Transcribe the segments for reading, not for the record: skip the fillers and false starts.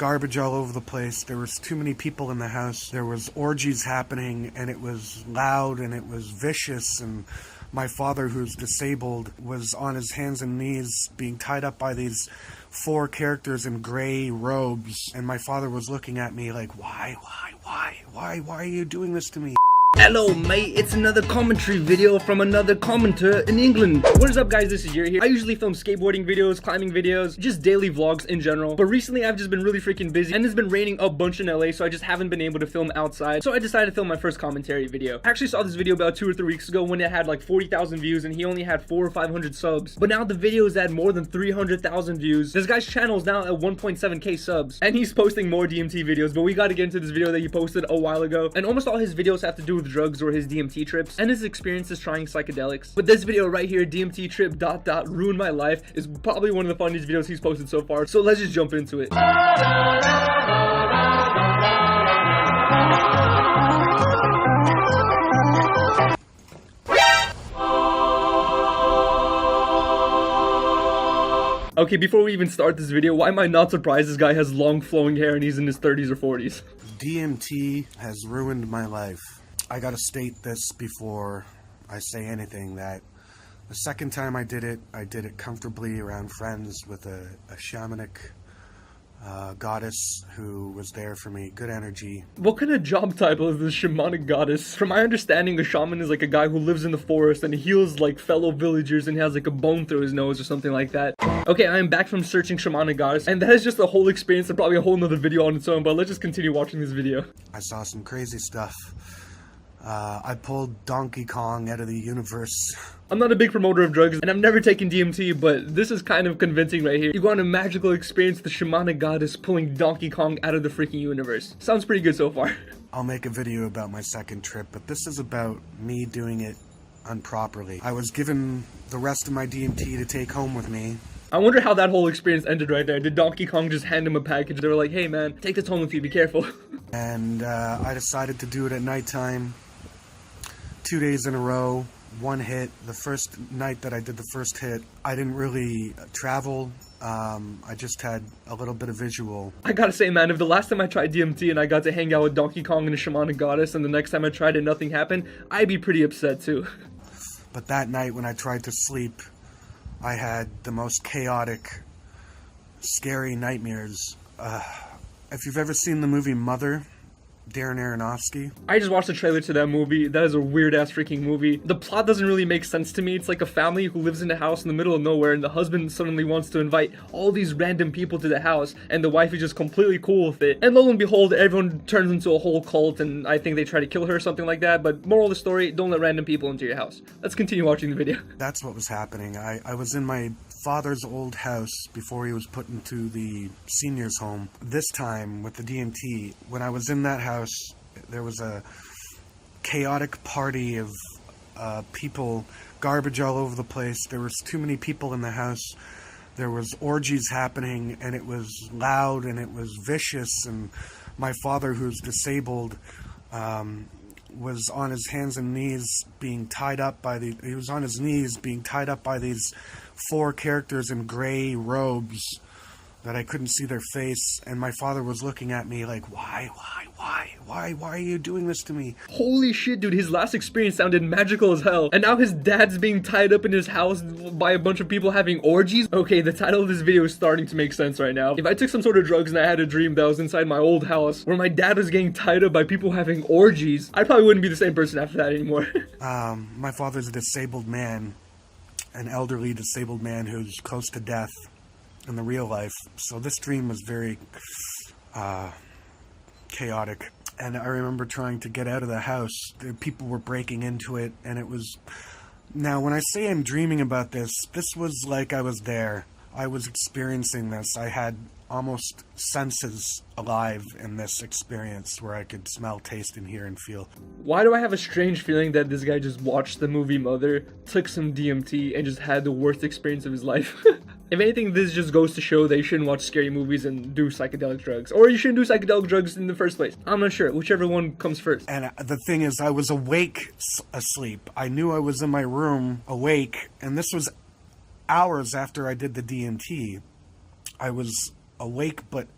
garbage all over the place. There was too many people in the house. There was orgies happening, and it was loud and it was vicious, and my father, who's disabled, was on his hands and knees being tied up by these four characters in gray robes, and my father was looking at me like, why are you doing this to me? Hello mate, it's another commentary video from another commenter in England. What is up guys, this is Yuri here. I usually film skateboarding videos, climbing videos, just daily vlogs in general. But recently I've just been really freaking busy and it's been raining a bunch in LA, so I just haven't been able to film outside. So I decided to film my first commentary video. I actually saw this video about 2 or 3 weeks ago when it had like 40,000 views and he only had 400 or 500 subs. But now the video is at more than 300,000 views. This guy's channel is now at 1.7k subs and he's posting more DMT videos, but we got to get into this video that he posted a while ago. And almost all his videos have to do with drugs or his DMT trips and his experiences trying psychedelics. But this video right here, DMT trip ... ruined my life, is probably one of the funniest videos he's posted so far. So let's just jump into it. Okay, before we even start this video, why am I not surprised this guy has long flowing hair and he's in his 30s or 40s? DMT has ruined my life. I gotta state this before I say anything, that the second time I did it comfortably around friends with a shamanic goddess who was there for me. Good energy. What kind of job title is this shamanic goddess? From my understanding, a shaman is like a guy who lives in the forest and heals like fellow villagers and has like a bone through his nose or something like that. Okay, I am back from searching shamanic goddess, and that is just a whole experience and probably a whole nother video on its own, but let's just continue watching this video. I saw some crazy stuff. I pulled Donkey Kong out of the universe. I'm not a big promoter of drugs, and I've never taken DMT, but this is kind of convincing right here. You go on a magical experience, the shamanic goddess pulling Donkey Kong out of the freaking universe. Sounds pretty good so far. I'll make a video about my second trip, but this is about me doing it improperly. I was given the rest of my DMT to take home with me. I wonder how that whole experience ended right there. Did Donkey Kong just hand him a package? They were like, hey man, take this home with you, be careful. And I decided to do it at nighttime. 2 days in a row, one hit. The first night that I did the first hit, I didn't really travel. I just had a little bit of visual. I gotta say, man, if the last time I tried DMT and I got to hang out with Donkey Kong and a shamanic goddess, and the next time I tried it nothing happened, I'd be pretty upset too. But that night when I tried to sleep, I had the most chaotic, scary nightmares. If you've ever seen the movie Mother, Darren Aronofsky. I just watched the trailer to that movie. That is a weird ass freaking movie. The plot doesn't really make sense to me. It's like a family who lives in a house in the middle of nowhere, and the husband suddenly wants to invite all these random people to the house, and the wife is just completely cool with it. And lo and behold, everyone turns into a whole cult, and I think they try to kill her or something like that. But moral of the story, don't let random people into your house. Let's continue watching the video. That's what was happening. I was in my father's old house before he was put into the seniors home. This time with the DMT, when I was in that house, there was a chaotic party of people, garbage all over the place. There was too many people in the house. There was orgies happening, and it was loud and it was vicious, and my father, who's disabled, was on his hands and knees being tied up by these four characters in gray robes that I couldn't see their face, and my father was looking at me like, why are you doing this to me? Holy shit, dude, his last experience sounded magical as hell, and now his dad's being tied up in his house by a bunch of people having orgies? Okay, the title of this video is starting to make sense right now. If I took some sort of drugs and I had a dream that was inside my old house where my dad was getting tied up by people having orgies, I probably wouldn't be the same person after that anymore. My father's a disabled man, an elderly disabled man who's close to death in the real life, so this dream was very chaotic. And I remember trying to get out of the house. The people were breaking into it, and it was... Now, when I say I'm dreaming about this, this was like I was there. I was experiencing this. I had almost senses alive in this experience where I could smell, taste, and hear and feel. Why do I have a strange feeling that this guy just watched the movie Mother, took some DMT, and just had the worst experience of his life? If anything, this just goes to show that you shouldn't watch scary movies and do psychedelic drugs. Or you shouldn't do psychedelic drugs in the first place. I'm not sure. Whichever one comes first. And the thing is, I was awake asleep. I knew I was in my room awake. And this was hours after I did the DMT. I was awake, but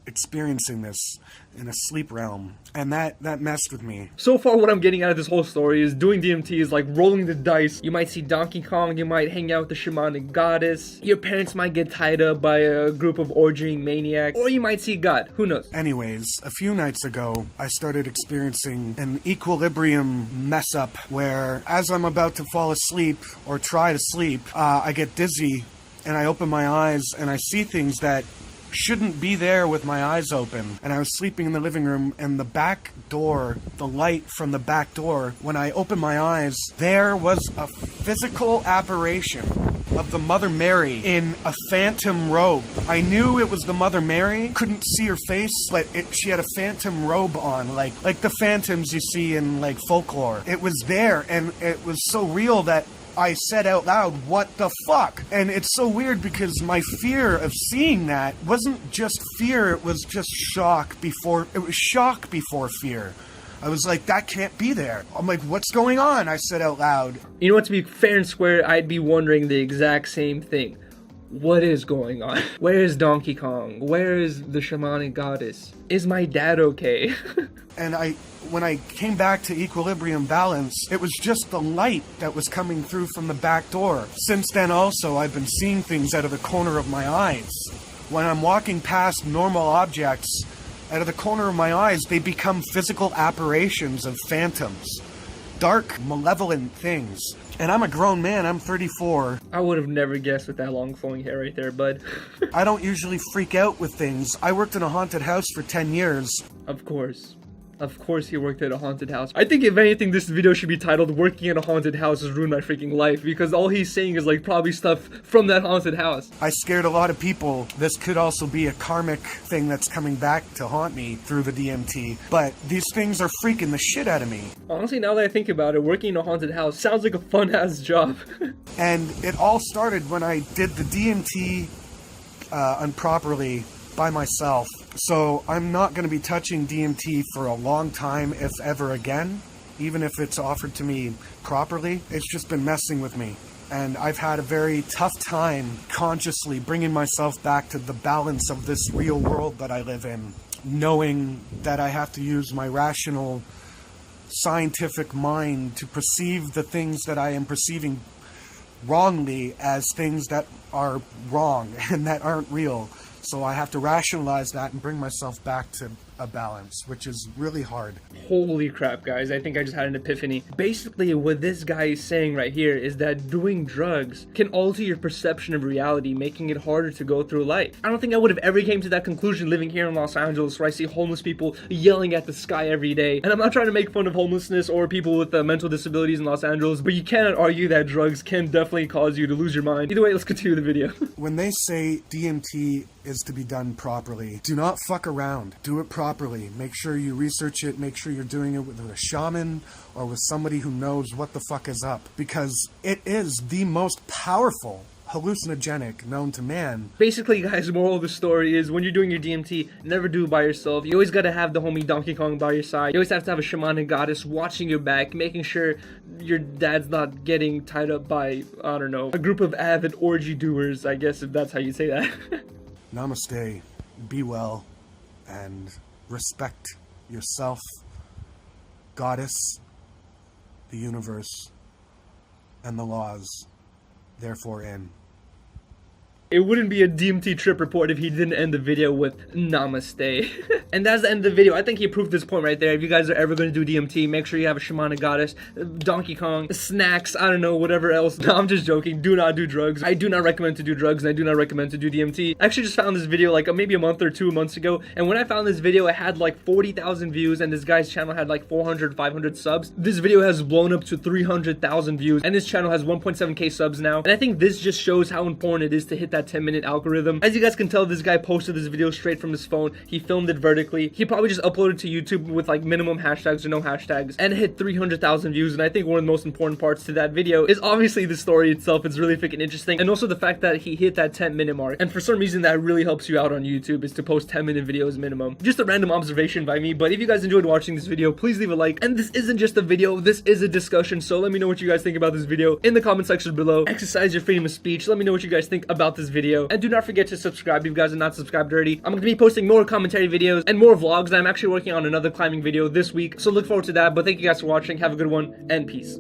experiencing this in a sleep realm, and that messed with me. So far, what I'm getting out of this whole story is doing DMT is like rolling the dice. You might see Donkey Kong, you might hang out with the shamanic goddess, your parents might get tied up by a group of orgying maniacs, or you might see God, who knows. Anyways, a few nights ago, I started experiencing an equilibrium mess up where as I'm about to fall asleep or try to sleep, I get dizzy and I open my eyes and I see things that shouldn't be there with my eyes open. And I was sleeping in the living room, and the back door, the light from the back door, when I opened my eyes, there was a physical apparition of the Mother Mary in a phantom robe. I knew it was the Mother Mary, couldn't see her face, she had a phantom robe on, like the phantoms you see in like folklore. It was there, and it was so real that I said out loud, "What the fuck?" And it's so weird because my fear of seeing that wasn't just fear, it was just shock before fear. I was like, that can't be there. I'm like, what's going on? I said out loud. You know what, to be fair and square, I'd be wondering the exact same thing. What is going on? Where is Donkey Kong? Where is the shamanic goddess? Is my dad okay? And when I came back to equilibrium balance, it was just the light that was coming through from the back door. Since then also, I've been seeing things out of the corner of my eyes. When I'm walking past normal objects, out of the corner of my eyes, they become physical apparitions of phantoms. Dark, malevolent things. And I'm a grown man, I'm 34. I would have never guessed with that long flowing hair right there, bud. I don't usually freak out with things. I worked in a haunted house for 10 years. Of course. Of course he worked at a haunted house. I think if anything, this video should be titled "Working at a Haunted House has ruined my freaking life," because all he's saying is like probably stuff from that haunted house. I scared a lot of people. This could also be a karmic thing that's coming back to haunt me through the DMT. But these things are freaking the shit out of me. Honestly, now that I think about it, working in a haunted house sounds like a fun-ass job. And it all started when I did the DMT improperly by myself. So I'm not going to be touching DMT for a long time, if ever again, even if it's offered to me properly. It's just been messing with me. And I've had a very tough time consciously bringing myself back to the balance of this real world that I live in, knowing that I have to use my rational, scientific mind to perceive the things that I am perceiving wrongly as things that are wrong and that aren't real. So I have to rationalize that and bring myself back to a balance, which is really hard. Holy crap, guys, I think I just had an epiphany. Basically, what this guy is saying right here is that doing drugs can alter your perception of reality, making it harder to go through life. I don't think I would have ever came to that conclusion living here in Los Angeles, where I see homeless people yelling at the sky every day. And I'm not trying to make fun of homelessness or people with mental disabilities in Los Angeles, but you cannot argue that drugs can definitely cause you to lose your mind. Either way, let's continue the video. When they say DMT is to be done properly, do not fuck around. Do it properly. Make sure you research it. Make sure you're doing it with a shaman or with somebody who knows what the fuck is up, because it is the most powerful hallucinogenic known to man. Basically, guys, moral of the story is when you're doing your DMT, never do it by yourself. You always gotta have the homie Donkey Kong by your side. You always have to have a shamanic goddess watching your back, making sure your dad's not getting tied up by, I don't know, a group of avid orgy doers, I guess, if that's how you say that. Namaste, be well, and respect yourself, goddess, the universe, and the laws therefore in. It wouldn't be a DMT trip report if he didn't end the video with namaste. And that's the end of the video. I think he proved this point right there. If you guys are ever going to do DMT, make sure you have a shamanic goddess, Donkey Kong, snacks, I don't know, whatever else. No, I'm just joking. Do not do drugs. I do not recommend to do drugs, and I do not recommend to do DMT. I actually just found this video like maybe a month or 2 months ago, and when I found this video, it had like 40,000 views, and this guy's channel had like 400, 500 subs. This video has blown up to 300,000 views, and this channel has 1.7k subs now. And I think this just shows how important it is to hit that 10-minute algorithm. As you guys can tell, this guy posted this video straight from his phone. He filmed it vertically. theoretically. He probably just uploaded to YouTube with like minimum hashtags or no hashtags and hit 300,000 views. And I think one of the most important parts to that video is obviously the story itself. It's really freaking interesting, and also the fact that he hit that 10-minute mark. And for some reason that really helps you out on YouTube is to post 10-minute videos minimum. Just a random observation by me, but if you guys enjoyed watching this video, please leave a like. And this isn't just a video, this is a discussion, so let me know what you guys think about this video in the comment section below. Exercise your freedom of speech. Let me know what you guys think about this video, and do not forget to subscribe if you guys are not subscribed already. I'm gonna be posting more commentary videos and more vlogs. I'm actually working on another climbing video this week, so look forward to that. But thank you guys for watching. Have a good one, and peace.